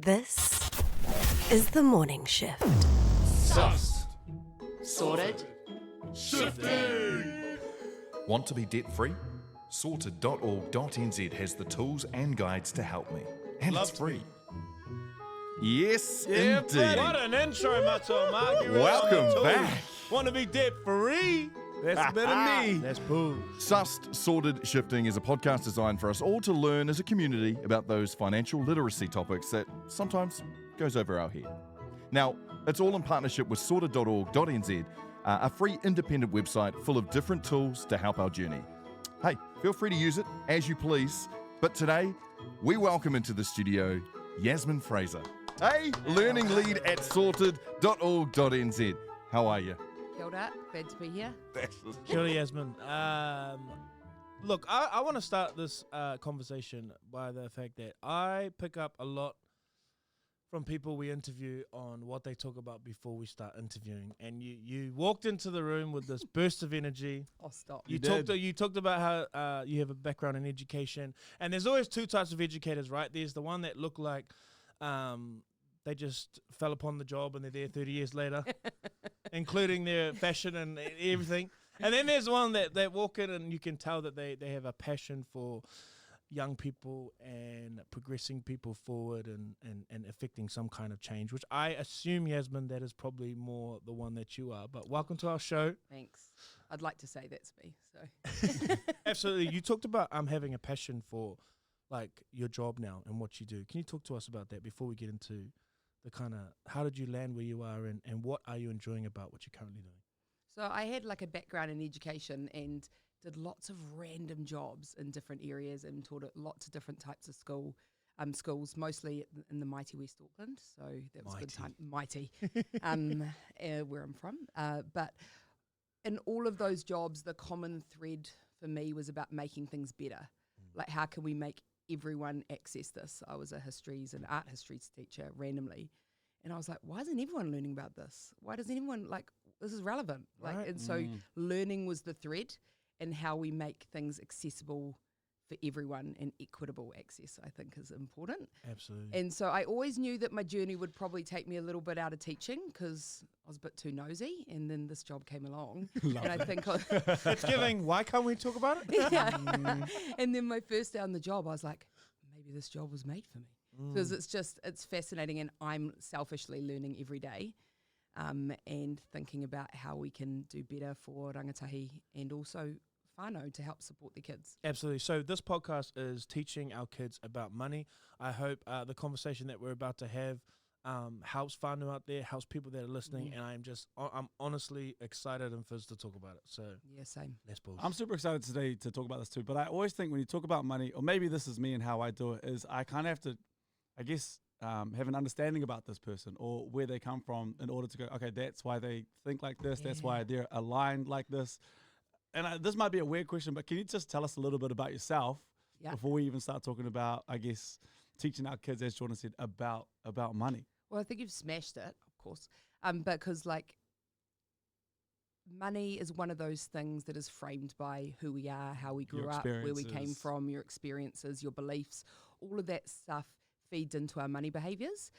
This is the morning shift. Sussed. Sorted. Shifting. Want to be debt-free? Sorted.org.nz has the tools and guides to help me. And Love it's free. to. Yes, Yeah, indeed. what an intro, Macho Mark. You really Welcome want to back. Want to be debt free? That's a bit of me. That's cool. Sussed Sorted Shifting is a podcast designed for us all to learn as a community about those financial literacy topics that sometimes goes over our head. Now, it's all in partnership with sorted.org.nz, a free independent website full of different tools to help our journey. Hey, feel free to use it as you please, but today we welcome into the studio Yasmin Fraser. Hey, learning lead at sorted.org.nz. How are you? Kia ora, glad to be here. Kia ora, Yasmin. Look, I want to start this conversation by the fact that I pick up a lot from people we interview on what they talk about before we start interviewing. And you walked into the room with this burst of energy. Oh, stop. You talked about how you have a background in education. And there's always two types of educators, right? There's the one that look like they just fell upon the job and they're there 30 years later, including their fashion and everything. And then there's one that walk in and you can tell that they have a passion for young people and progressing people forward and affecting some kind of change, which I assume, Yasmin, that is probably more the one that you are. But welcome to our show. Thanks. I'd like to say that's me. So Absolutely. You talked about having a passion for like your job now and what you do. Can you talk to us about that before we get into the kind of how did you land where you are and what are you enjoying about what you're currently doing? So I had like a background in education and did lots of random jobs in different areas and taught at lots of different types of schools, mostly in the mighty West Auckland. So that was a good time. Mighty, where I'm from. But in all of those jobs, the common thread for me was about making things better. Like, how can we make everyone access this? I was a art histories teacher randomly. And I was like, why isn't everyone learning about this? Why doesn't anyone, this is relevant? Right. And so learning was the thread and how we make things accessible for everyone and equitable access, I think, is important. Absolutely. And so I always knew that my journey would probably take me a little bit out of teaching because I was a bit too nosy, and then this job came along. And I think It's giving, why can't we talk about it? yeah. And then my first day on the job, I was like, maybe this job was made for me. Because it's fascinating, and I'm selfishly learning every day and thinking about how we can do better for rangatahi and also whānau to help support the kids. Absolutely. So this podcast is teaching our kids about money. I hope the conversation that we're about to have helps whānau out there, helps people that are listening, and I'm honestly excited and fizzed to talk about it. So Yeah, same. let's pause. I'm super excited today to talk about this too, but I always think when you talk about money, or maybe this is me and how I do it, is I kind of have to, I guess, have an understanding about this person or where they come from in order to go, okay, that's why they think like this, that's why they're aligned like this. And this might be a weird question, but can you just tell us a little bit about yourself before we even start talking about, I guess, teaching our kids, as Jordan said, about money? Well, I think you've smashed it, of course, because money is one of those things that is framed by who we are, how we grew up, where we came from, your experiences, your beliefs, all of that stuff feeds into our money behaviours.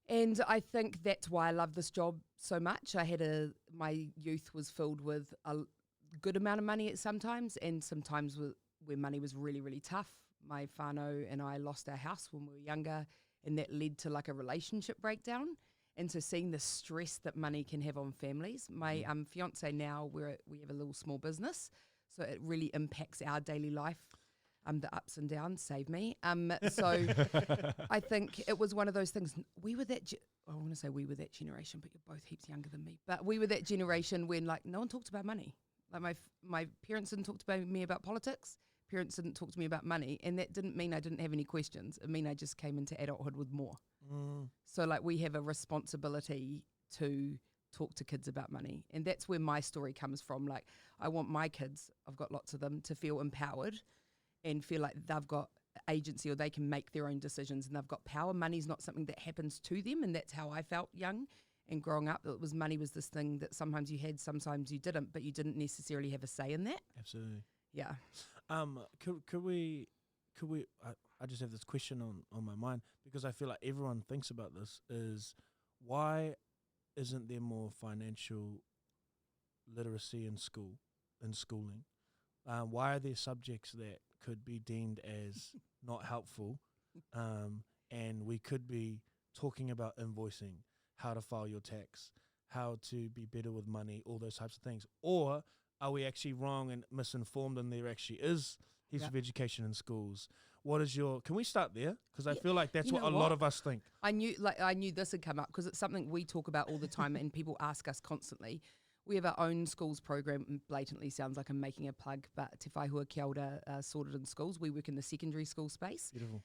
And I think that's why I love this job so much. My youth was filled with a good amount of money at sometimes, and sometimes where money was really, really tough. My whānau and I lost our house when we were younger, and that led to like a relationship breakdown. And so seeing the stress that money can have on families. My fiance now, we have a little small business, so it really impacts our daily life. The ups and downs, save me. So I think it was one of those things. We were that, I want to say we were that generation, but you're both heaps younger than me. But we were that generation when no one talked about money. Like my parents didn't talk to me about politics. Parents didn't talk to me about money. And that didn't mean I didn't have any questions. It mean I just came into adulthood with more. So we have a responsibility to talk to kids about money. And that's where my story comes from. I want my kids, I've got lots of them, to feel empowered and feel like they've got agency or they can make their own decisions and they've got power. Money's not something that happens to them, and that's how I felt young and growing up. Money was this thing that sometimes you had, sometimes you didn't, but you didn't necessarily have a say in that. Absolutely. Yeah. Could we I just have this question on my mind, because I feel like everyone thinks about this, is why isn't there more financial literacy in schooling? Why are there subjects that could be deemed as not helpful, and we could be talking about invoicing, how to file your tax, how to be better with money, all those types of things? Or are we actually wrong and misinformed, and there actually is heaps of education in schools? What is your? Can we start there? Because I feel like that's what a lot of us think. I knew this had come up because it's something we talk about all the time, and people ask us constantly. We have our own schools program, and blatantly sounds like I'm making a plug, but Te Whaihua Kia Ora, Sorted in Schools. We work in the secondary school space. Beautiful.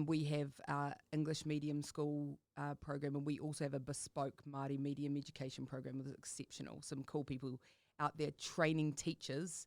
We have our English medium school program, and we also have a bespoke Māori medium education program that is exceptional. Some cool people out there training teachers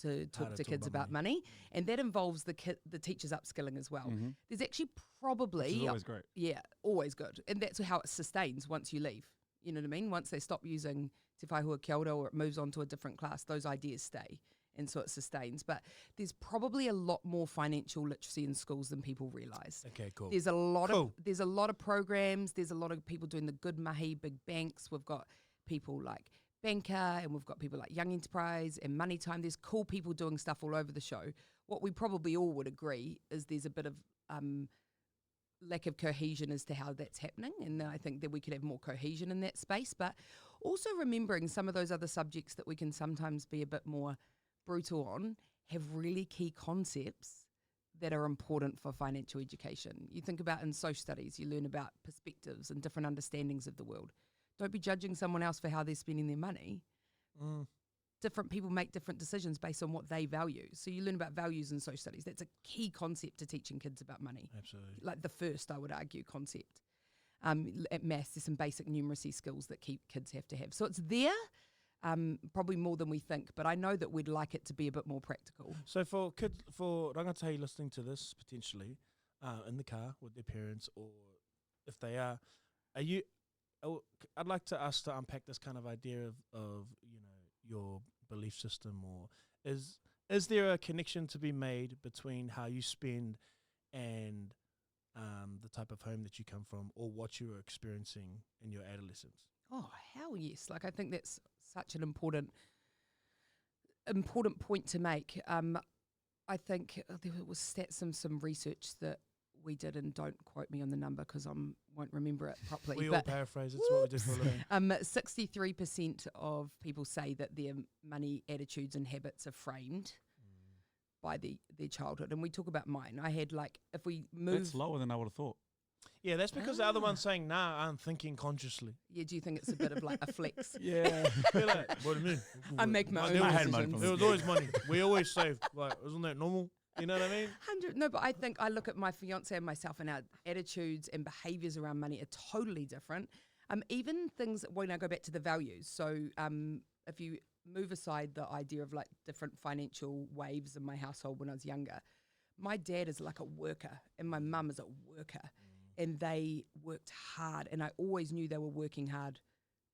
to talk to kids about money, and that involves the teachers upskilling as well. Mm-hmm. There's actually probably Which is always great. Yeah, always good, and that's how it sustains once you leave. You know what I mean? Once they stop using Te Whaihua Kia Ora or it moves on to a different class, those ideas stay, and so it sustains. But there's probably a lot more financial literacy in schools than people realise. Okay, cool. There's a lot of programs. There's a lot of people doing the good mahi, big banks. We've got people like Banker, and we've got people like Young Enterprise and Money Time. There's cool people doing stuff all over the show. What we probably all would agree is there's a bit of lack of cohesion as to how that's happening, and I think that we could have more cohesion in that space, but also remembering some of those other subjects that we can sometimes be a bit more brutal on have really key concepts that are important for financial education. You think about in social studies, you learn about perspectives and different understandings of the world. Don't be judging someone else for how they're spending their money. Different people make different decisions based on what they value. So you learn about values in social studies. That's a key concept to teaching kids about money. Absolutely. Like the first, I would argue, concept. At maths, there's some basic numeracy skills that kids have to have. So it's there, probably more than we think, but I know that we'd like it to be a bit more practical. So for kids, for rangatahi listening to this potentially in the car with their parents, or if they are you? I'd like us to unpack this kind of idea of your belief system, or is there a connection to be made between how you spend and the type of home that you come from, or what you were experiencing in your adolescence? Oh, hell yes. Like, I think that's such an important point to make. I think there was some research that we did, and don't quote me on the number because I won't remember it properly. We all paraphrase, it's what we do for a living. 63% of people say that their money attitudes and habits are framed by their childhood. And we talk about mine. I had if we move... That's lower than I would have thought. Yeah, that's because the other one's saying, nah, I'm thinking consciously. Yeah, do you think it's a bit of a flex? Yeah. What do you mean? I make my own I had decisions. money from There was always money. We always saved. Isn't that normal? You know what I mean? 100. No, but I think I look at my fiance and myself, and our attitudes and behaviours around money are totally different. Even things, when I go back to the values. So if you move aside the idea of different financial waves in my household when I was younger, my dad is like a worker and my mum is a worker, and they worked hard, and I always knew they were working hard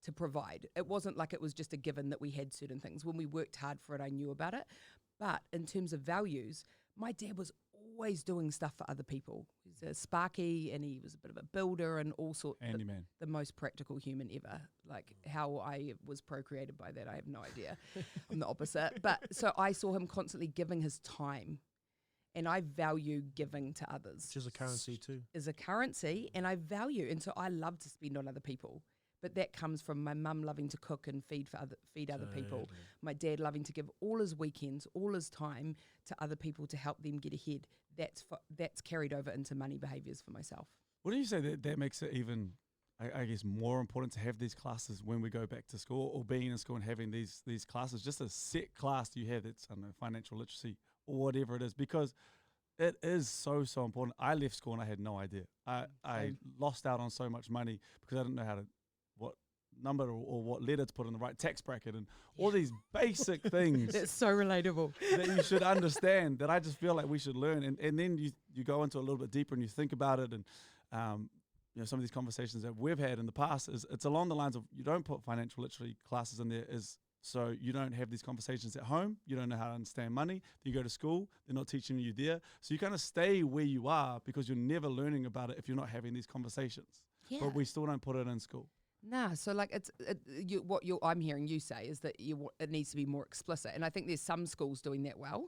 to provide. It wasn't like it was just a given that we had certain things. When we worked hard for it, I knew about it. But in terms of values, my dad was always doing stuff for other people. He's a sparky, and he was a bit of a builder and all sorts. Handyman. The most practical human ever. How I was procreated by that, I have no idea. I'm the opposite. But so I saw him constantly giving his time, and I value giving to others. Which is a currency too. Is a currency, and I value, and so I love to spend on other people. But that comes from my mum loving to cook and feed other people. My dad loving to give all his weekends, all his time to other people to help them get ahead. That's carried over into money behaviours for myself. What do you say that makes it even, I guess, more important to have these classes when we go back to school, or being in school and having these classes, just a set class you have that's, I don't know, financial literacy or whatever it is, because it is so important. I left school and I had no idea. I lost out on so much money because I didn't know what number or what letter to put in the right tax bracket, and all these basic things. That's so relatable. That you should understand, that I just feel like we should learn. And then you go into a little bit deeper and you think about it, and some of these conversations that we've had in the past, it's along the lines of, you don't put financial literacy classes in there as So you don't have these conversations at home. You don't know how to understand money. Then you go to school. They're not teaching you there. So you kind of stay where you are because you're never learning about it if you're not having these conversations. Yeah. But we still don't put it in school. Nah, so like I'm hearing you say is that it needs to be more explicit, and I think there's some schools doing that well,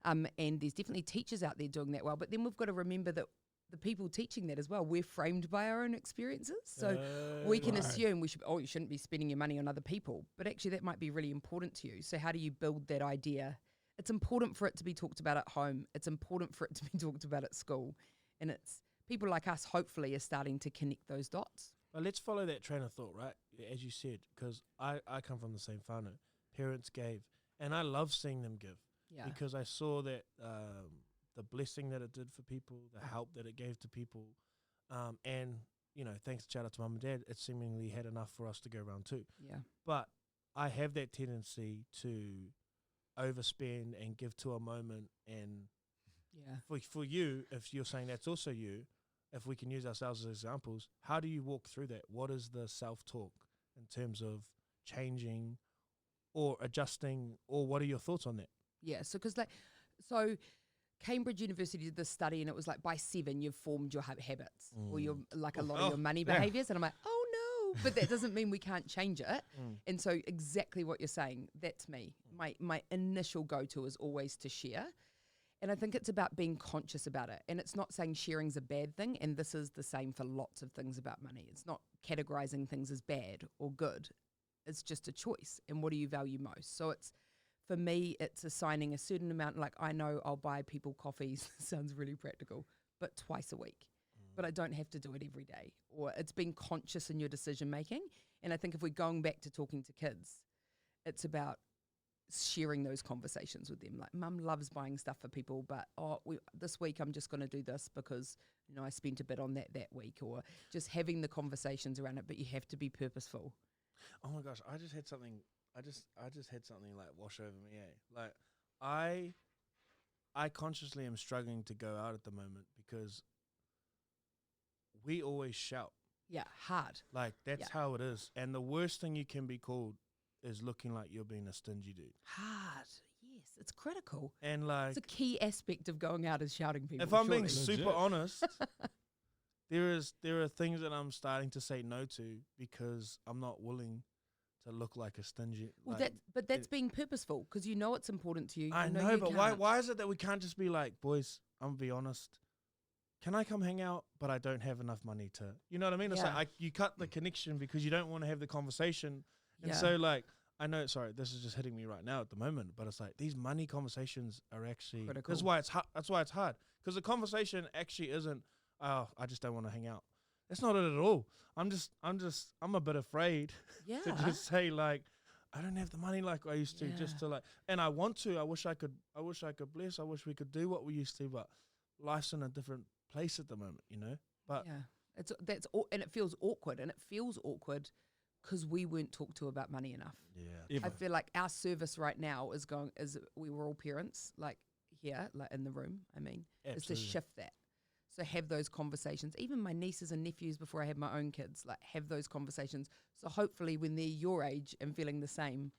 and there's definitely teachers out there doing that well. But then we've got to remember that the people teaching that as well, we're framed by our own experiences, so we can assume you shouldn't be spending your money on other people, but actually that might be really important to you. So how do you build that idea? It's important for it to be talked about at home. It's important for it to be talked about at school, and it's people like us hopefully are starting to connect those dots. Well, let's follow that train of thought, right? As you said, because I come from the same whānau. Parents gave, and I love seeing them give because I saw that the blessing that it did for people, the help that it gave to people, and, thanks, shout out to mum and dad, it seemingly had enough for us to go around too. Yeah. But I have that tendency to overspend and give to a moment, and for you, if you're saying that's also you, if we can use ourselves as examples, how do you walk through that? What is the self-talk in terms of changing or adjusting, or what are your thoughts on that? Yeah, so Cambridge University did this study, and it was like by 7 you've formed your habits or your a lot of your money behaviors, and I'm like, oh no, but that doesn't mean we can't change it. And so exactly what you're saying, that's me. My initial go-to is always to share. And I think it's about being conscious about it. And it's not saying sharing's a bad thing. And this is the same for lots of things about money. It's not categorizing things as bad or good. It's just a choice. And what do you value most? So for me, it's assigning a certain amount. Like I know I'll buy people coffees. Sounds really practical, but twice a week. But I don't have to do it every day. Or it's being conscious in your decision making. And I think if we're going back to talking to kids, it's about sharing those conversations with them. Like mum loves buying stuff for people, but this week I'm just going to do this because I spent a bit on that week, or just having the conversations around it. But you have to be purposeful. Oh my gosh, I just had something like wash over me. Like I consciously am struggling to go out at the moment because we always shout. Yeah, hard. Like that's how it is, and the worst thing you can be called is looking like you're being a stingy dude. Hard. Yes, it's critical. And like it's a key aspect of going out is shouting people. If I'm being super honest, there are things that I'm starting to say no to because I'm not willing to look like a stingy. Well, that's being purposeful because it's important to you. I know, but why is it that we can't just be like, boys, I'm gonna be honest, can I come hang out? But I don't have enough money to. You know what I mean? It's like you cut the connection because you don't want to have the conversation. And so like, I know, sorry, this is just hitting me right now at the moment, but it's like these money conversations are actually critical. That's why it's hard. Because the conversation actually isn't, I just don't want to hang out. That's not it at all. I'm a bit afraid to just say like, I don't have the money like I used to, just to like, and I want to. I wish I could bless. I wish we could do what we used to, but life's in a different place at the moment, But and it feels awkward, because we weren't talked to about money enough. Yeah, I feel like our service right now is we were all parents, like here, like in the room. I mean, is to shift that. So have those conversations. Even my nieces and nephews, before I had my own kids, like have those conversations. So hopefully, when they're your age and feeling the same,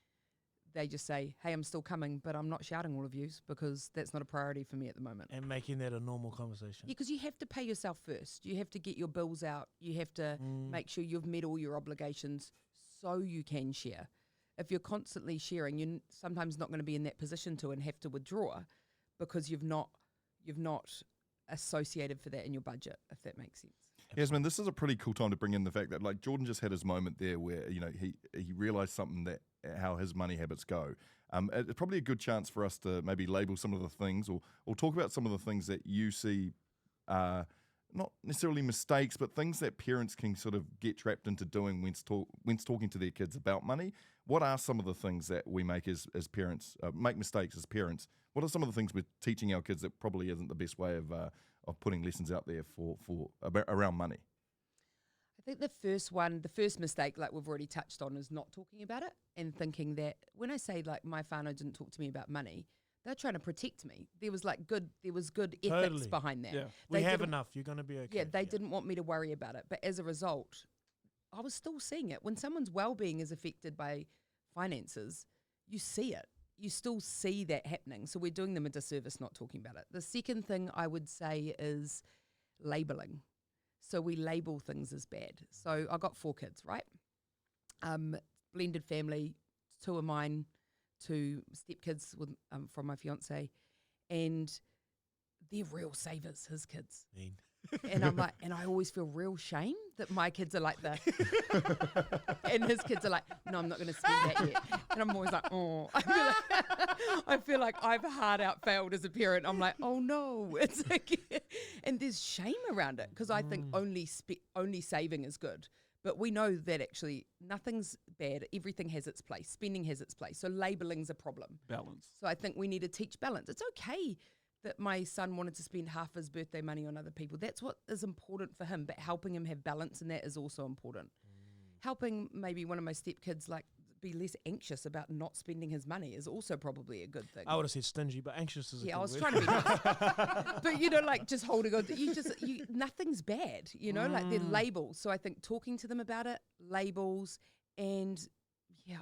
they just say, "Hey, I'm still coming, but I'm not shouting all of yous because that's not a priority for me at the moment." And making that a normal conversation. Yeah, because you have to pay yourself first. You have to get your bills out. You have to make sure you've met all your obligations so you can share. If you're constantly sharing, you're sometimes not going to be in that position to and have to withdraw because you've not associated for that in your budget, if that makes sense. Yasmin, this is a pretty cool time to bring in the fact that like Jordan just had his moment there where he realised something, that how his money habits go. It's probably a good chance for us to maybe label some of the things or talk about some of the things that you see, not necessarily mistakes, but things that parents can sort of get trapped into doing when talking to their kids about money. What are some of the things that we make as parents, make mistakes as parents? What are some of the things we're teaching our kids that probably isn't the best way of putting lessons out there for around money? I think the first mistake, like we've already touched on, is not talking about it and thinking that when I say like my whānau didn't talk to me about money, they're trying to protect me. There was good ethics behind that. Yeah. We have enough. You're going to be okay. Yeah, they didn't want me to worry about it. But as a result, I was still seeing it. When someone's well-being is affected by finances, you see it. You still see that happening. So we're doing them a disservice not talking about it. The second thing I would say is labeling. So we label things as bad. So I got 4 kids, right? Blended family, 2 of mine, 2 stepkids with from my fiance, and they're real savers, his kids. Mean. And I'm like, and I always feel real shame that my kids are like the, and his kids are like, no, I'm not going to spend that yet. And I'm always like, oh, I feel like I've hard out failed as a parent. I'm like, oh no, it's like, and there's shame around it because I think only saving is good. But we know that actually nothing's bad. Everything has its place. Spending has its place. So labeling's a problem. Balance. So I think we need to teach balance. It's okay that my son wanted to spend half his birthday money on other people. That's what is important for him, but helping him have balance in that is also important. Helping maybe one of my stepkids like be less anxious about not spending his money is also probably a good thing. I would have said stingy, but anxious is a good I was word. trying to be nice. But like just holding on, nothing's bad, like they're labels. So I think talking to them about it, labels, and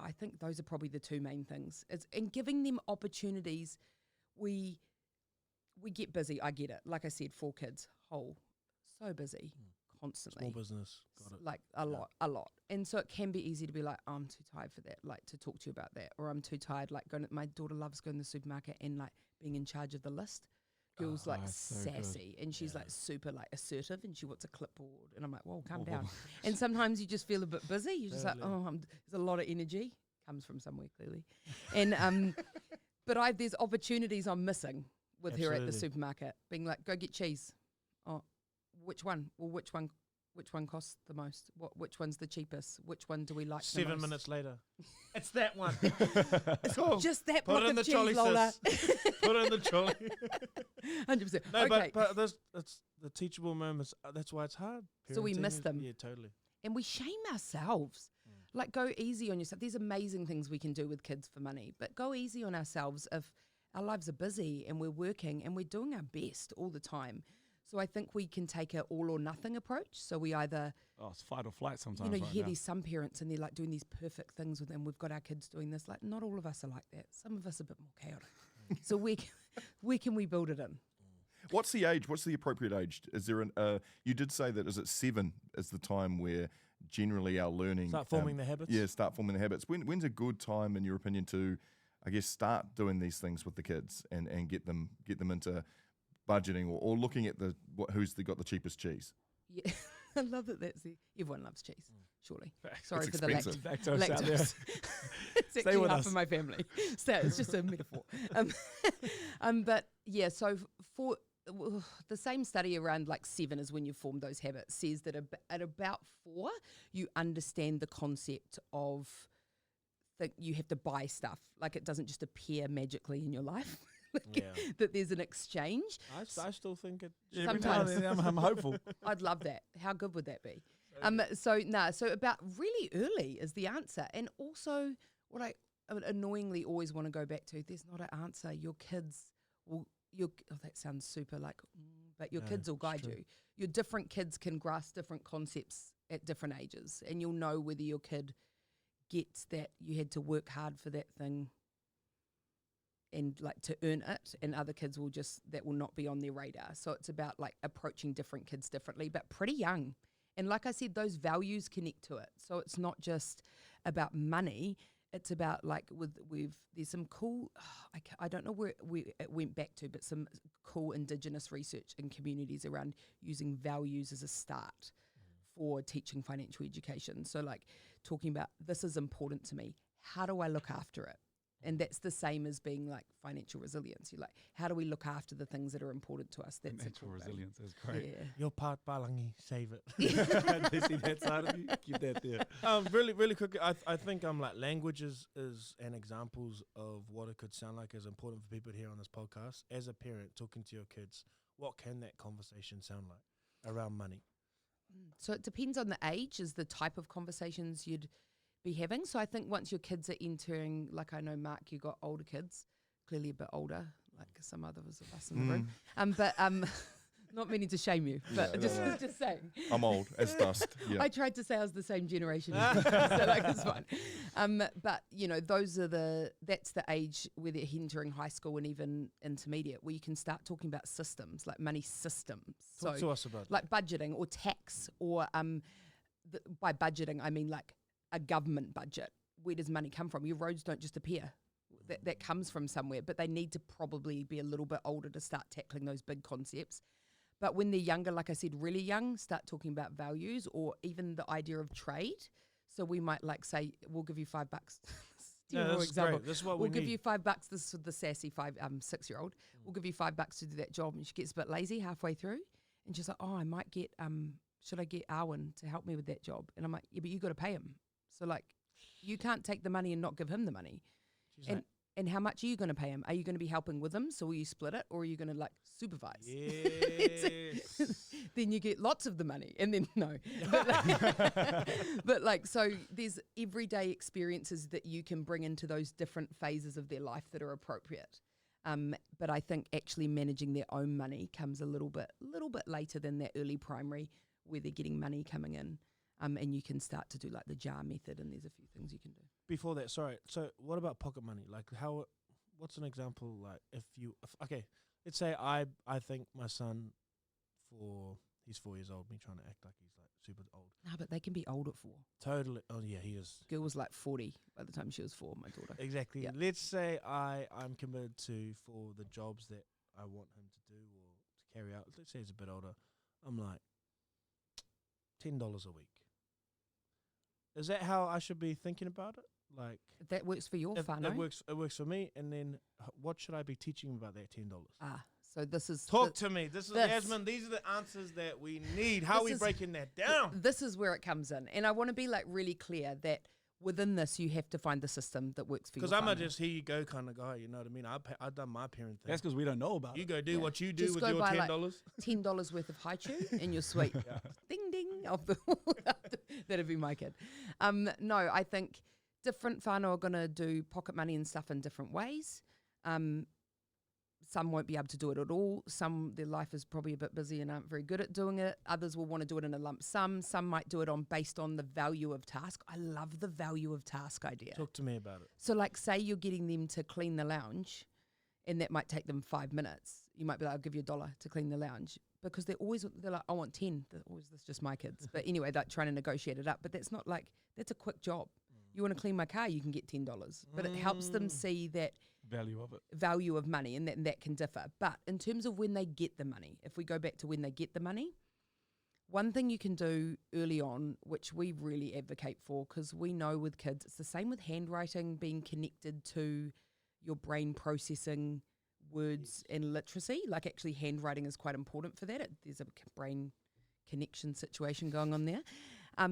I think those are probably the 2 main things. And giving them opportunities. We get busy. I get it. Like I said, 4 kids, so busy, constantly. Small business, got it. Like a lot. And so it can be easy to be like, oh, I'm too tired for that, like to talk to you about that. Or I'm too tired, like my daughter loves going to the supermarket and like being in charge of the list. Girl's like sassy and she's like super like assertive and she wants a clipboard. And I'm like, whoa, calm down. And sometimes you just feel a bit busy. You're just like, there's a lot of energy. Comes from somewhere clearly. And but there's opportunities I'm missing with her at the supermarket, being like, go get cheese. Oh, which one? Well, which one costs the most? Which one's the cheapest? Which one do we like 7 the most? minutes later. It's that one. Cool. Just that Put block it in of the cheese, trolley, Lola. Put it in the trolley. 100%. No, okay. but it's the teachable moments. That's why it's hard. So we Parenting miss is- them. Yeah, totally. And we shame ourselves. Like, go easy on yourself. There's amazing things we can do with kids for money, but go easy on ourselves if our lives are busy and we're working and we're doing our best all the time. So I think we can take a all or nothing approach. So we either... Oh, it's fight or flight sometimes. you right hear now. these some parents and they're like doing these perfect things with them. We've got our kids doing this. Like, not all of us are like that. Some of us are a bit more chaotic. So where can we build it in? What's the age? What's the appropriate age? Is there you did say that, is it 7 is the time where generally our learning... Start forming the habits? Yeah, start forming the habits. When's a good time, in your opinion, to, I guess, start doing these things with the kids and get them into budgeting or looking at who's got the cheapest cheese? Yeah, I love that. Everyone loves cheese, surely. Facts. Sorry It's for the expensive. Lactose out there. lactose. It's Stay actually with half us. of my family. So it's just a metaphor. But yeah, so for the same study around like 7 is when you form those habits says that at about 4 you understand the concept of that you have to buy stuff. Like it doesn't just appear magically in your life. That there's an exchange. I still think it. Every now and then I'm hopeful. I'd love that. How good would that be? So about really early is the answer. And also what I annoyingly always want to go back to, there's not an answer. Your kids will, that sounds super like, but your kids will guide you. Your different kids can grasp different concepts at different ages. And you'll know whether your kid gets that you had to work hard for that thing and like to earn it, and other kids that will not be on their radar. So it's about like approaching different kids differently, but pretty young. And like I said, those values connect to it. So it's not just about money. It's about like there's some cool, I don't know where it went back to, but some cool Indigenous research in communities around using values as a start for teaching financial education. So like talking about, this is important to me. How do I look after it? And that's the same as being like financial resilience. You're like, how do we look after the things that are important to us? That's Financial resilience is great. Yeah. Your part, Balangi, save it. They see that side of you? Keep that there. Really quickly, I think like language is an examples of what it could sound like is important for people to hear on this podcast. As a parent talking to your kids, what can that conversation sound like around money? So it depends on the age, is the type of conversations you'd be having. So I think once your kids are entering, like I know, Mark, you got older kids, clearly a bit older, like some others of us in the room. But Not meaning to shame you, but just saying. I'm old as dust. Yeah. I tried to say I was the same generation as you, so like it's fine. But that's the age where they're entering high school and even intermediate, where you can start talking about systems, like money systems. Talk to us about like budgeting or tax, or by budgeting I mean like a government budget. Where does money come from? Your roads don't just appear. That comes from somewhere, but they need to probably be a little bit older to start tackling those big concepts. But when they're younger, like I said, really young, start talking about values or even the idea of trade. So we might say, we'll give you $5. That's example. Great. This is what we'll we give need. you $5. This is the sassy 6-year-old. We'll give you $5 to do that job, and she gets a bit lazy halfway through, and she's like, "Oh, I might get should I get Arwen to help me with that job?" And I'm like, "Yeah, but you got to pay him. So you can't take the money and not give him the money." And how much are you going to pay him? Are you going to be helping with him? So will you split it, or are you going to supervise? Yes. Then you get lots of the money, and then no. But so there's everyday experiences that you can bring into those different phases of their life that are appropriate. But I think actually managing their own money comes a little bit later than that early primary, where they're getting money coming in. And you can start to do the jar method, and there's a few things you can do. Before that, sorry. So what about pocket money? What's an example? Let's say I think my son, he's 4 years old, me trying to act like he's super old. No, but they can be old at 4. Totally. Oh yeah, he is. Girl was 40 by the time she was 4, my daughter. Exactly. Yeah. Let's say I'm committed for the jobs that I want him to do or to carry out. Let's say he's a bit older. I'm like, $10 a week. Is that how I should be thinking about it? That works for your whānau. It works for me. And then what should I be teaching him about that $10? So this is talk to me. This is Yasmin. These are the answers that we need. How are we breaking that down? This is where it comes in, and I want to be really clear that within this you have to find the system that works for you. Because I'm a just here you go kind of guy. You know what I mean? I've done my parent thing. That's because we don't know about it. You go do what you do just with go your buy $10. $10 worth of haichu, and you're sweet. Ding ding of the that'd be my kid. No, I think different whānau are gonna do pocket money and stuff in different ways. Some won't be able to do it at all. Their life is probably a bit busy and aren't very good at doing it. Others will want to do it in a lump sum. Some might do it based on the value of task. I love the value of task idea. Talk to me about it. So say you're getting them to clean the lounge, and that might take them 5 minutes. You might be like, I'll give you $1 to clean the lounge, because they're like, I want 10. That's just my kids. But anyway, they're trying to negotiate it up. But that's not that's a quick job. You want to clean my car, you can get $10. But it helps them see that value of money, and that can differ. But in terms of when they get the money, if we go back to when they get the money, one thing you can do early on, which we really advocate for, because we know with kids, it's the same with handwriting being connected to your brain processing words and literacy. Actually handwriting is quite important for that. There's a brain connection situation going on there.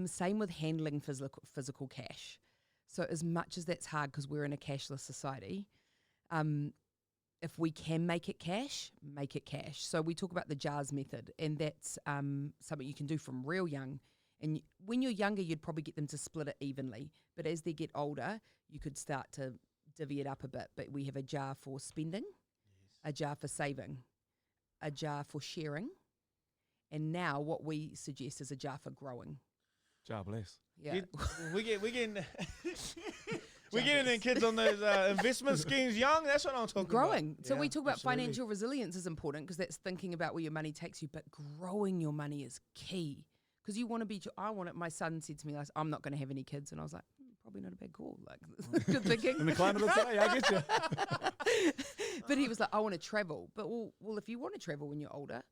Same with handling physical cash. So as much as that's hard because we're in a cashless society, if we can make it cash, make it cash. So we talk about the jars method, and that's something you can do from real young. And when you're younger, you'd probably get them to split it evenly. But as they get older, you could start to divvy it up a bit. But we have a jar for spending, a jar for saving, a jar for sharing, and now what we suggest is a jar for growing. Jar bless. Yeah. We're getting them kids on those investment schemes young. That's what I'm talking about. Growing. So we talk about absolutely. financial resilience is important, because that's thinking about where your money takes you, but growing your money is key. Because you want to be, my son said to me, I'm not going to have any kids. And I was like, probably not a bad call. Good thinking. In the climate of today, I get you. But he was like, I want to travel. But well, if you want to travel when you're older,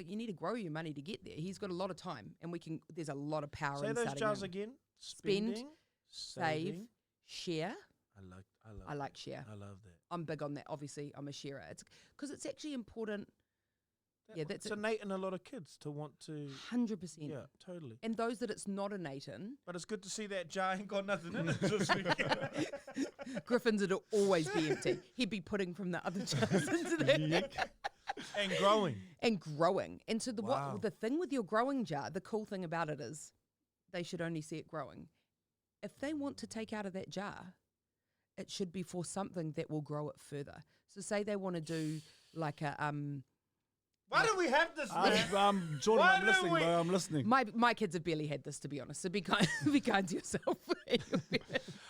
you need to grow your money to get there. He's got a lot of time, and there's a lot of power in Say those jars young. again. Spend, save, saving. share. I like share. I love that. I'm big on that. Obviously, I'm a sharer. It's because it's actually important. That's innate in a lot of kids to want to. 100%. Yeah, totally. And those that it's not innate in. But it's good to see that jar ain't got nothing in it this week. Griffin's it'll always be empty. He'd be putting from the other jars into that. And growing. And so the thing with your growing jar, the cool thing about it is they should only see it growing. If they want to take out of that jar, it should be for something that will grow it further. So say they want to do a Why do we have this? Jordan, Why I'm do listening, we- bro. I'm listening. My kids have barely had this, to be honest. So be kind, be kind to yourself.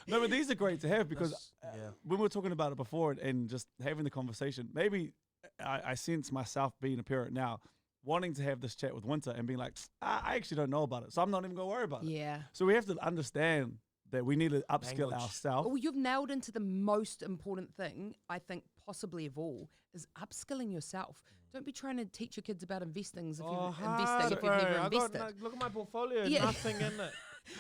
No, but these are great to have because Yeah. when we were talking about it before and just having the conversation, maybe I sense myself being a parent now, wanting to have this chat with Winter and being like, I actually don't know about it, so I'm not even going to worry about it. Yeah. So we have to understand that we need to upskill Language. ourselves. Well, you've nailed into the most important thing, I think, possibly of all, is upskilling yourself. Don't be trying to teach your kids about investing if you've never invested. Look at my portfolio. Yeah. Nothing in it.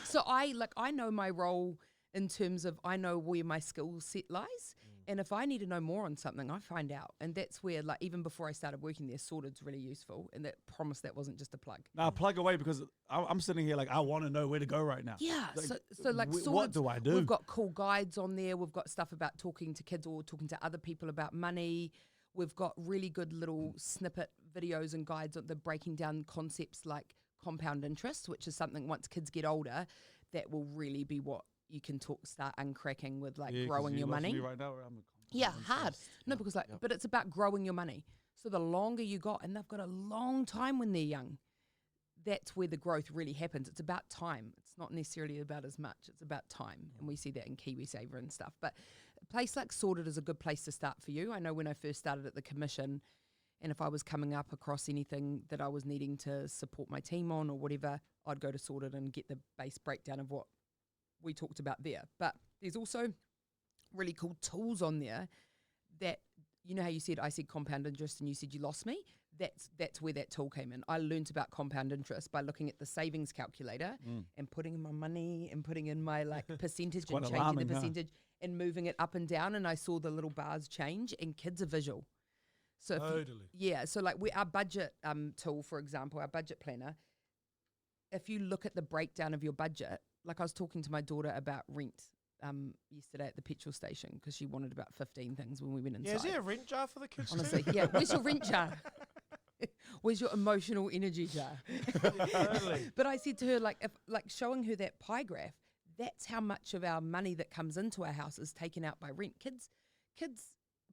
So I know my role in terms of I know where my skill set lies. And if I need to know more on something, I find out. And that's where, like, even before I started working there, Sorted's really useful. And that promise that wasn't just a plug. Now plug away because I'm sitting here like I want to know where to go right now. Yeah. Like, So like, what Sorted's- do I do? We've got cool guides on there. We've got stuff about talking to kids or talking to other people about money. We've got really good little snippet videos and guides on the breaking down concepts like compound interest, which is something once kids get older, that will really be what you can start uncracking with, like, Yeah, 'cause growing you your lost money. me right now, I'm Yeah, hard. No, because like, but it's about growing your money. So the longer you got, and they've got a long time when they're young, that's where the growth really happens. It's about time. It's not necessarily about as much. It's about time. And we see that in KiwiSaver and stuff. But a place like Sorted is a good place to start for you. I know when I first started at the commission, and if I was coming up across anything that I was needing to support my team on or whatever, I'd go to Sorted and get the base breakdown of what we talked about there. But there's also really cool tools on there that, you know how you said I said compound interest and you said you lost me? That's where that tool came in. I learned about compound interest by looking at the savings calculator and putting in my money and putting in my like percentage and changing alarming, the huh? percentage and moving it up and down, and I saw the little bars change, and kids are visual. So if you- Totally. yeah, so like our budget tool, for example, our budget planner, if you look at the breakdown of your budget, like I was talking to my daughter about rent yesterday at the petrol station because she wanted about 15 things when we went inside. Yeah, is there a rent jar for the kids Honestly, too? yeah. Where's your rent jar? Where's your emotional energy jar? Totally. But I said to her, like, if like showing her that pie graph, that's how much of our money that comes into our house is taken out by rent. Kids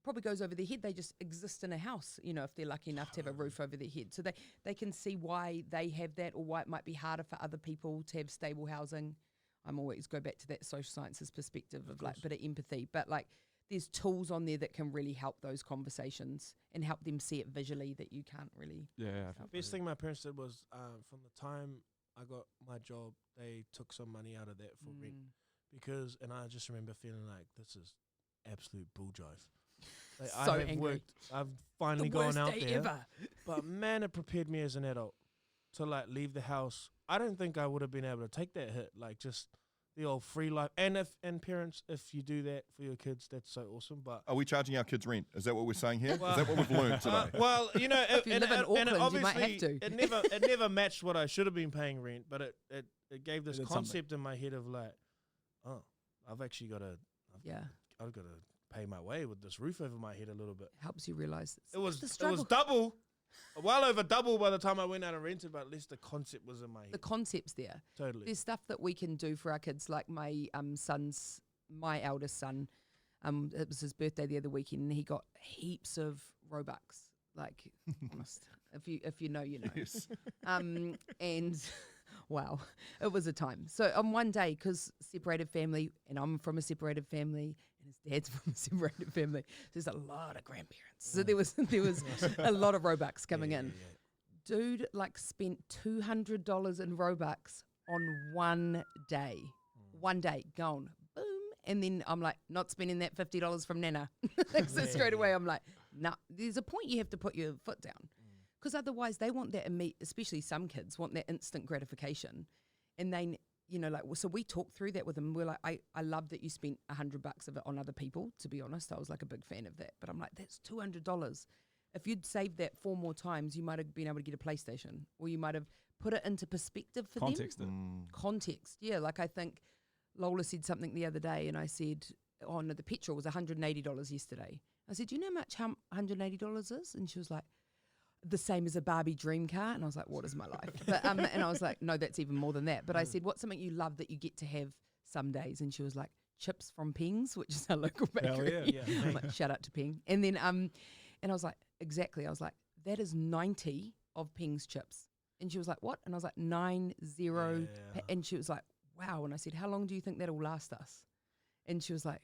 probably goes over their head. They just exist in a house, you know, if they're lucky enough to have a roof over their head. So they can see why they have that or why it might be harder for other people to have stable housing. I'm always go back to that social sciences perspective of like bit of empathy. But like there's tools on there that can really help those conversations and help them see it visually that you can't really. Yeah. Best thing my parents did was from the time I got my job, they took some money out of that for rent because, and I just remember feeling like this is absolute bull jive. Like, So I have angry. worked. I've finally The gone worst out day there, ever. but man, it prepared me as an adult to like leave the house. I don't think I would have been able to take that hit, like just the old free life. And parents, if you do that for your kids, that's so awesome. But Are we charging our kids rent? Is that what we're saying here? Is that what we've learned today? well, you know, If you live in Auckland, you might have obviously to. it never matched what I should have been paying rent, but it gave this It did concept in my head of like, oh, I've actually got to, Yeah, I've got to pay my way with this roof over my head a little bit. helps you realize It was the struggle. double, well over double by the time I went out and rented, but at least the concept was in my head. The concept's there. Totally. There's stuff that we can do for our kids, like my my eldest son, it was his birthday the other weekend, and he got heaps of Robux. Like, honest, if you know, you know. Yes. And wow, it was a time. So on one day, because separated family, and I'm from a separated family, and his dad's from a separated family, there's a lot of grandparents. So there was a lot of Robux coming in. Dude, like spent $200 in Robux on one day. One day, gone, boom. And then I'm like, not spending that $50 from Nana. So straight away, I'm like, nah, there's a point you have to put your foot down. Because otherwise they want that especially some kids want that instant gratification. And they, you know, like, so we talked through that with them. We're like, I love that you spent $100 of it on other people, to be honest. I was like a big fan of that. But I'm like, that's $200. If you'd saved that 4 more times, you might have been able to get a PlayStation, or you might have put it into perspective for Context it. them. Context, yeah. Like I think Lola said something the other day, and I said, oh no, the petrol was $180 yesterday. I said, do you know how much $180 is? And she was like, the same as a Barbie dream car. And I was like, what is my life? But and I was like, no, that's even more than that. But I said, what's something you love that you get to have some days? And she was like, chips from Ping's, which is our local bakery. Hell yeah. I'm like, shout out to Ping. And then and I was like, exactly. I was like, that is 90 of Ping's chips. And she was like, what? And I was like, 90. And she was like, wow. And I said, how long do you think that'll last us? And she was like,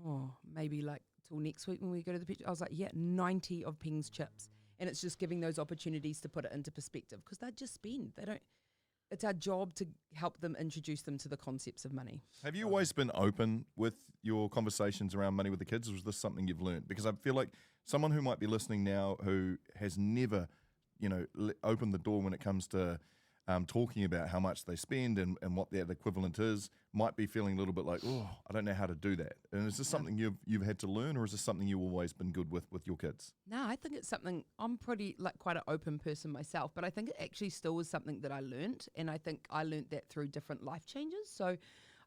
oh, maybe like till next week when we go to the picture. I was like, yeah, 90 of Ping's chips. And it's just giving those opportunities to put it into perspective because they just spend. They don't. It's our job to help them introduce them to the concepts of money. Have you always been open with your conversations around money with the kids, or is this something you've learned? Because I feel like someone who might be listening now who has never, opened the door when it comes to talking about how much they spend and what that equivalent is, might be feeling a little bit like, oh, I don't know how to do that. And is this something you've had to learn, or is this something you've always been good with your kids? No, I think it's something, I'm pretty quite an open person myself, but I think it actually still was something that I learned, and I think I learned that through different life changes. So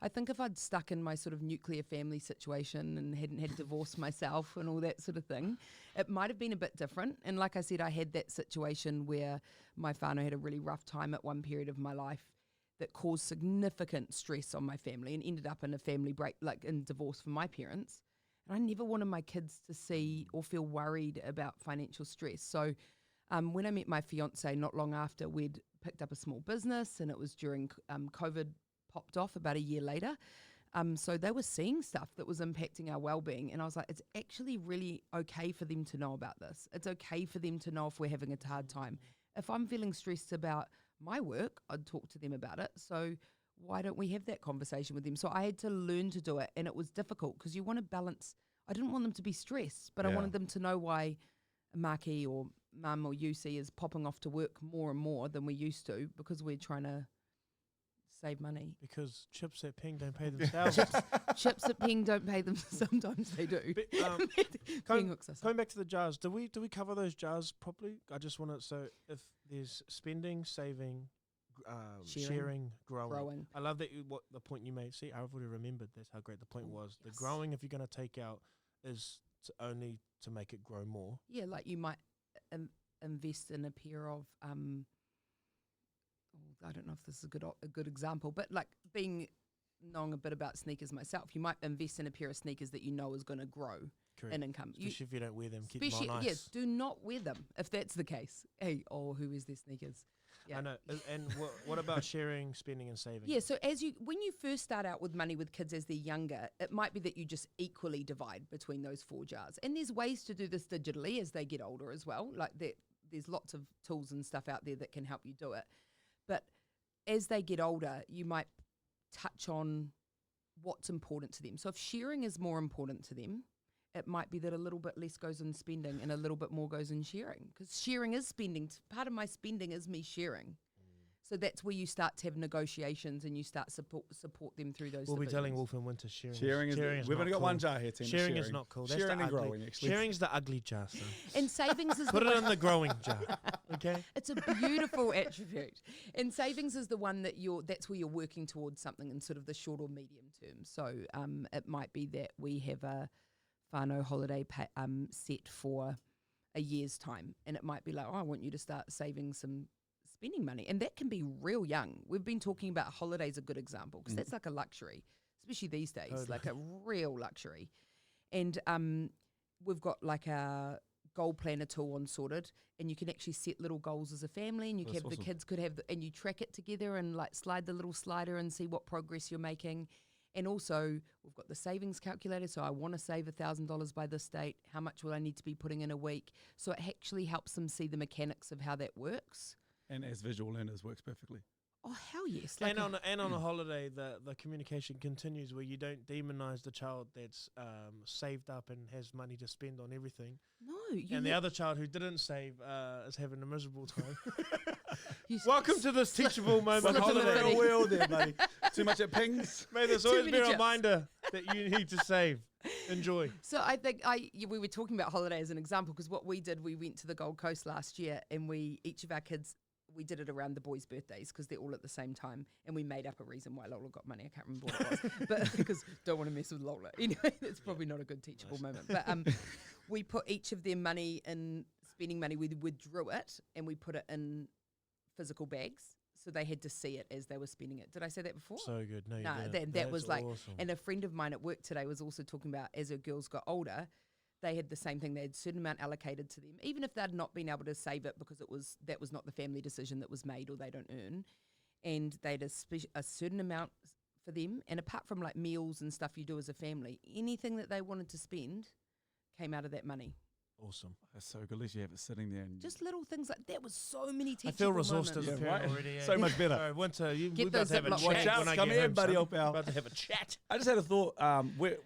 I think if I'd stuck in my sort of nuclear family situation and hadn't had divorced myself and all that sort of thing, it might have been a bit different. And like I said, I had that situation where my whānau had a really rough time at one period of my life that caused significant stress on my family and ended up in a family break, like in divorce from my parents. And I never wanted my kids to see or feel worried about financial stress. So when I met my fiance not long after, we'd picked up a small business, and it was during COVID popped off about a year later. So they were seeing stuff that was impacting our well-being. And I was like, it's actually really okay for them to know about this. It's okay for them to know if we're having a hard time. If I'm feeling stressed about my work, I'd talk to them about it. So why don't we have that conversation with them? So I had to learn to do it, and it was difficult because you want to balance. I didn't want them to be stressed, but I wanted them to know why Maki or Mum or Yusi is popping off to work more and more than we used to because we're trying to save money. Because chips at Ping don't pay themselves. Chips at Ping don't pay them. Sometimes they do. But, Ping hooks us up. Going back to the jars, do we cover those jars properly? I just want to, so if there's spending, saving, sharing, growing. I love that what the point you made. See, I've already remembered. That's how great the point was. Yes. The growing, if you're going to take out, is only to make it grow more. Yeah, like you might invest in a pair of I don't know if this is a good example, but like knowing a bit about sneakers myself, you might invest in a pair of sneakers that you know is going to grow in income. Especially if you don't wear them, keep them on ice. Yes, do not wear them if that's the case. Hey, who wears their sneakers? Yeah. I know. And what about sharing, spending, and saving? Yeah, so when you first start out with money with kids as they're younger, it might be that you just equally divide between those 4 jars. And there's ways to do this digitally as they get older as well. Like there's lots of tools and stuff out there that can help you do it. But as they get older, you might touch on what's important to them. So if sharing is more important to them, it might be that a little bit less goes in spending and a little bit more goes in sharing. Because sharing is spending. Part of my spending is me sharing. So that's where you start to have negotiations and you start support them through those. We'll be divisions. telling Wolf and Winter sharing. Sharing is we've only got cool. one jar here, team. Sharing is not cool. That's sharing the and ugly. growing, actually. Sharing's the ugly jar. So. And savings is Put it in the growing jar. Okay. It's a beautiful attribute. And savings is the one that's where you're working towards something in sort of the short or medium term. So it might be that we have a whānau holiday set for a year's time. And it might be like, I want you to start saving some spending money. And that can be real young. We've been talking about holidays, a good example, because that's like a luxury, especially these days, like a real luxury. And we've got like a goal planner tool on Sorted, and you can actually set little goals as a family, and the kids could have, and you track it together and like slide the little slider and see what progress you're making. And also we've got the savings calculator. So I want to save $1,000 by this date. How much will I need to be putting in a week? So it actually helps them see the mechanics of how that works. And as visual learners, works perfectly. Oh, hell yes. Like on a holiday, the communication continues where you don't demonize the child that's saved up and has money to spend on everything. No. And the other child who didn't save is having a miserable time. Welcome to this teachable moment. Holiday wheel there, buddy. Too much at Pings. May there's always be a reminder that you need to save. Enjoy. So I think we were talking about holiday as an example, because what we did, we went to the Gold Coast last year, and each of our kids, we did it around the boys' birthdays because they're all at the same time, and we made up a reason why Lola got money. I can't remember what it was, but because don't want to mess with Lola. Anyway, that's probably not a good teachable moment. But we put each of their money in spending money. We withdrew it and we put it in physical bags, so they had to see it as they were spending it. Did I say that before? So good. No, that was like, awesome. And a friend of mine at work today was also talking about, as her girls got older, they had the same thing. They had a certain amount allocated to them, even if they'd not been able to save it because that was not the family decision that was made or they don't earn. And they had a certain amount for them. And apart from like meals and stuff you do as a family, anything that they wanted to spend came out of that money. Awesome. That's so good. At least you have it sitting there. And Just little things like that. Was so many teachable I feel resourced as a moments. parent right? already. So much better. Sorry, Winter, we're Get about to have a those chat. Ziploc bags. When I Come get here, home, buddy, son. old pal. About to have a chat. I just had a thought.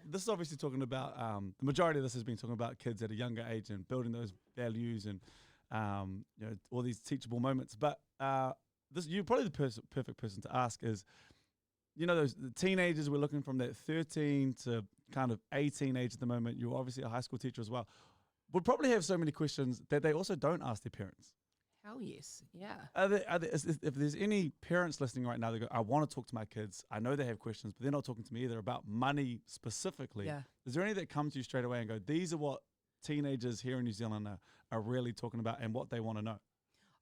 This is obviously talking about the majority of this has been talking about kids at a younger age and building those values and all these teachable moments. But you're probably the perfect person to ask is, the teenagers we're looking from that 13 to kind of 18 age at the moment. You're obviously a high school teacher as well. Would probably have so many questions that they also don't ask their parents. Hell yes, yeah. If there's any parents listening right now that go, I want to talk to my kids, I know they have questions, but they're not talking to me either about money specifically. Yeah. Is there any that come to you straight away and go, these are what teenagers here in New Zealand are really talking about and what they want to know?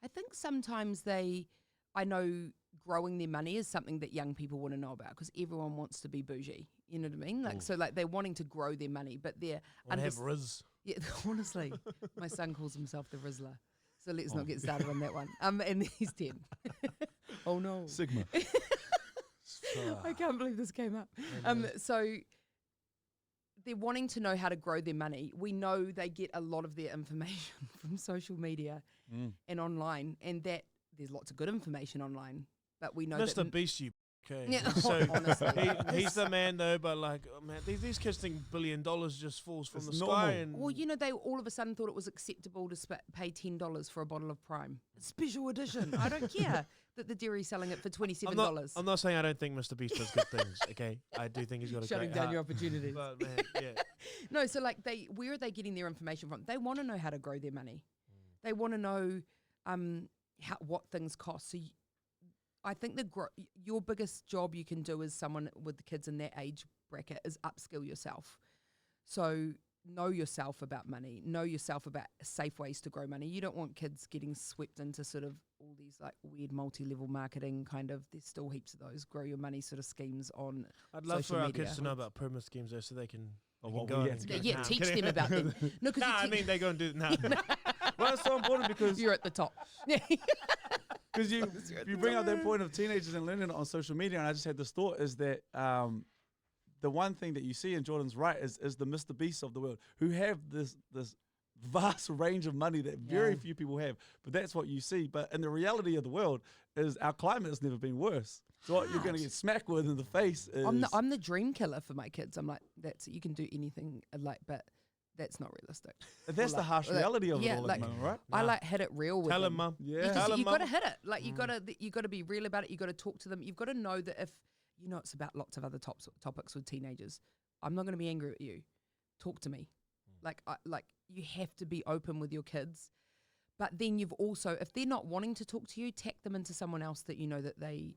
I think sometimes I know growing their money is something that young people want to know about because everyone wants to be bougie. You know what I mean? Like, so like they're wanting to grow their money, but they're I have Riz. Yeah, honestly, my son calls himself the Rizzler. So let's not get started on that one. And he's 10. Oh no. Sigma. I can't believe this came up. So they're wanting to know how to grow their money. We know they get a lot of their information from social media and online, and that there's lots of good information online. But we know Mr. Beast, you. Okay. Yeah, So honestly. he's the man though, but like, oh man, these kids think $1 billion just falls from It's the normal. sky. And Well, they all of a sudden thought it was acceptable to pay $10 for a bottle of Prime. Special edition. I don't care that the dairy's selling it for $27. I'm not saying I don't think Mr. Beast does good things. Okay, I do think he's got a Shutting great down heart. your opportunities. But man, yeah. No, so like where are they getting their information from? They want to know how to grow their money. They want to know what things cost. So I think your biggest job you can do as someone with the kids in that age bracket is upskill yourself. So know yourself about money, know yourself about safe ways to grow money. You don't want kids getting swept into sort of all these like weird multi-level marketing kind of, there's still heaps of those grow your money sort of schemes on I'd love social for our media. kids to know about pyramid schemes though, so they can. what go we and had to go. go. Yeah, Nah, I'm teach kidding. them about them. No, because I mean they go and do it now. Well, it's so important because you're at the top. Because you bring up that point of teenagers and learning it on social media, and I just had this thought is that the one thing that you see, and Jordan's right, is the Mr. Beasts of the world who have this vast range of money that very few people have. But that's what you see. But in the reality of the world is our climate has never been worse. So what you're going to get smacked with in the face is... I'm the dream killer for my kids. I'm like, that's you can do anything, but that's not realistic. That's the harsh reality of it all at the moment, right? I like hit it real with Tell them. him, mum. Yeah. You got to hit it. Like you got to be real about it. You got to talk to them. You've got to know that if it's about lots of other topics with teenagers. I'm not going to be angry at you. Talk to me. Like you have to be open with your kids. But then you've also, if they're not wanting to talk to you, tack them into someone else that you know that they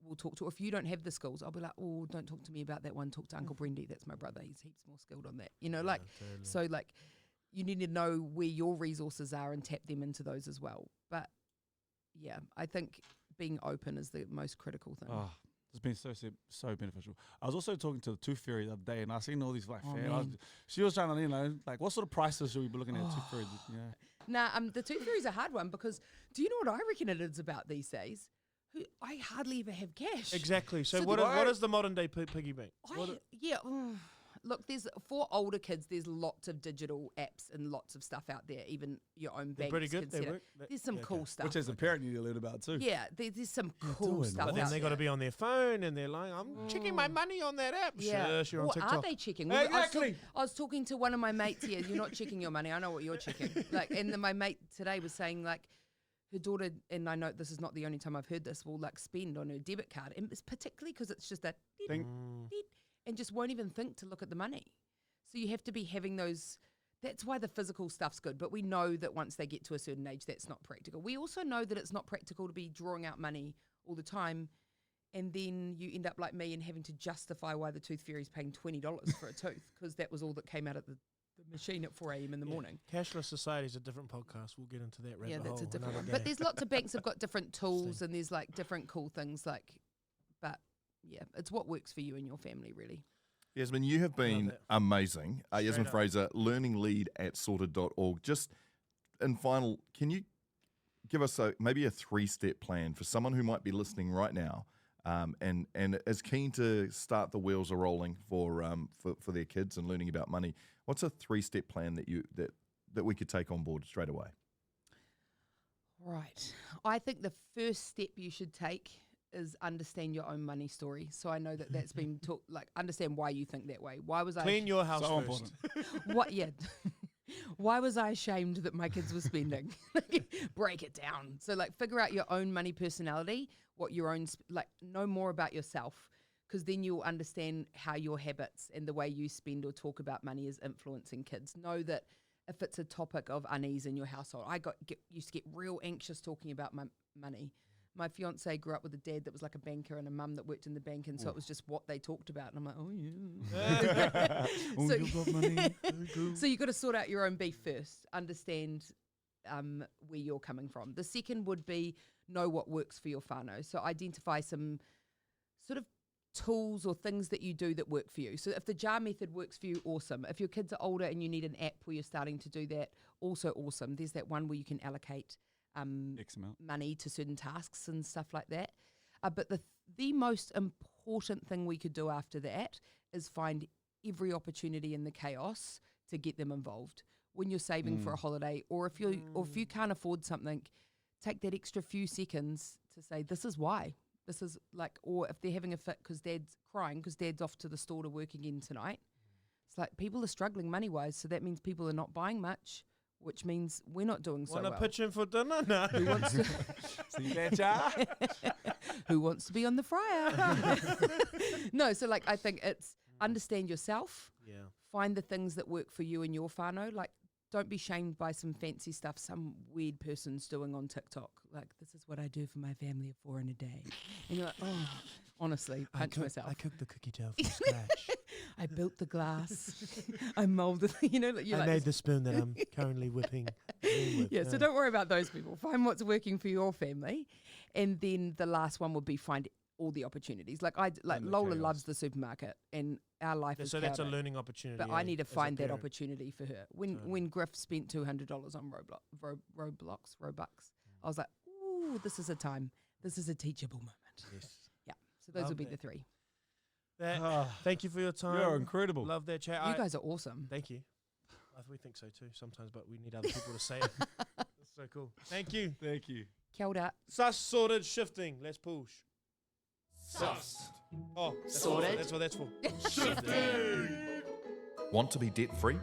will talk to. Or if you don't have the skills, I'll be like, oh, don't talk to me about that one. Talk to Uncle Brendy. That's my brother. He's heaps more skilled on that. Totally. So like you need to know where your resources are and tap them into those as well. But yeah, I think being open is the most critical thing. Oh, it's been so beneficial. I was also talking to the Tooth Fairy the other day, and I seen all these like she was trying to, like, what sort of prices should we be looking at Tooth Fairy? The Tooth Fairy is a hard one because do you know what I reckon it is about these days? I hardly ever have cash. Exactly. So, So what is the modern day piggy bank? Look, for older kids, there's lots of digital apps and lots of stuff out there. Even your own They're banks. pretty good. can They set up. work. There's some cool stuff. Which as a parent you need to learn about too. Yeah, there's some cool doing stuff. But then out they got to there. be on their phone and they're like, I'm checking my money on that app. Yeah. Sure, you're on Or TikTok. are they checking? Well, Exactly. I was talking to one of my mates here. You're not checking your money. I know what you're checking. And then my mate today was saying her daughter, and I know this is not the only time I've heard this, will spend on her debit card, and it's particularly because it's just that and just won't even think to look at the money. So you have to be having those. That's why the physical stuff's good. But we know that once they get to a certain age, that's not practical. We also know that it's not practical to be drawing out money all the time. And then you end up like me and having to justify why the Tooth Fairy's paying $20 for a tooth because that was all that came out of the machine at 4 a.m. in the morning. Cashless society is a different podcast. We'll get into that rabbit hole. That's a different one. another But day. there's lots of banks have got different tools and there's different cool things but yeah, it's what works for you and your family really. Yasmin, you have been that. amazing. Yasmin up. Fraser, learning lead at sorted.org. Just in final, can you give us maybe a 3-step plan for someone who might be listening right now and is keen to start the wheels a rolling for their kids and learning about money? What's a 3-step plan that we could take on board straight away? Right. I think the first step you should take is understand your own money story. So I know that that's been understand why you think that way. Why was Clean your house So first. important. What? Yeah. Why was I ashamed that my kids were spending? Break it down. So figure out your own money personality, what your own know more about yourself, because then you'll understand how your habits and the way you spend or talk about money is influencing kids. Know that if it's a topic of unease in your household, I used to get real anxious talking about my money. My fiance grew up with a dad that was like a banker and a mum that worked in the bank, and so it was just what they talked about. And I'm like, oh yeah. Oh, you got money. So you got to sort out your own beef first. Understand where you're coming from. The second would be know what works for your whānau. So identify some sort of tools or things that you do that work for you. So if the jar method works for you, awesome. If your kids are older and you need an app where you're starting to do that, also awesome. There's that one where you can allocate X amount. money to certain tasks and stuff like that. But the most important thing we could do after that is find every opportunity in the chaos to get them involved. When you're saving for a holiday, or if you can't afford something, take that extra few seconds to say, this is why. This is or if they're having a fit because dad's crying because dad's off to the store to work again tonight. It's like people are struggling money-wise, so that means people are not buying much, which means we're not doing so well. Want to pitch in for dinner? No. Who wants to See that jar? Who wants to be on the fryer? No, so I think it's understand yourself. Yeah. Find the things that work for you and your whānau. Don't be shamed by some fancy stuff some weird person's doing on TikTok. This is what I do for my family of 4 in a day. And you're like, oh, honestly, punch myself. I cooked the cookie dough from scratch. I built the glass. I molded, I made the spoon that I'm currently whipping. With. Yeah, so don't worry about those people. Find what's working for your family. And then the last one would be find all the opportunities. Lola loves the supermarket and our life is so that's a chaotic. learning opportunity. But I need to as a find that parent. opportunity for her. When Griff spent $200 on Robux, I was like, ooh, this is a time. This is a teachable moment. Yes. Yeah. So those Love would be that. the 3. Thank you for your time. You're incredible. Love that chat. You guys are awesome. Thank you. We think so too sometimes, but we need other people to say it. That's so cool. Thank you. Thank you. Kia ora. Sus sorted shifting. Let's push. Sus. Oh, Sorted. That's what that's for. Want to be debt-free?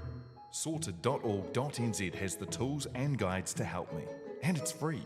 Sorted.org.nz has the tools and guides to help me. And it's free.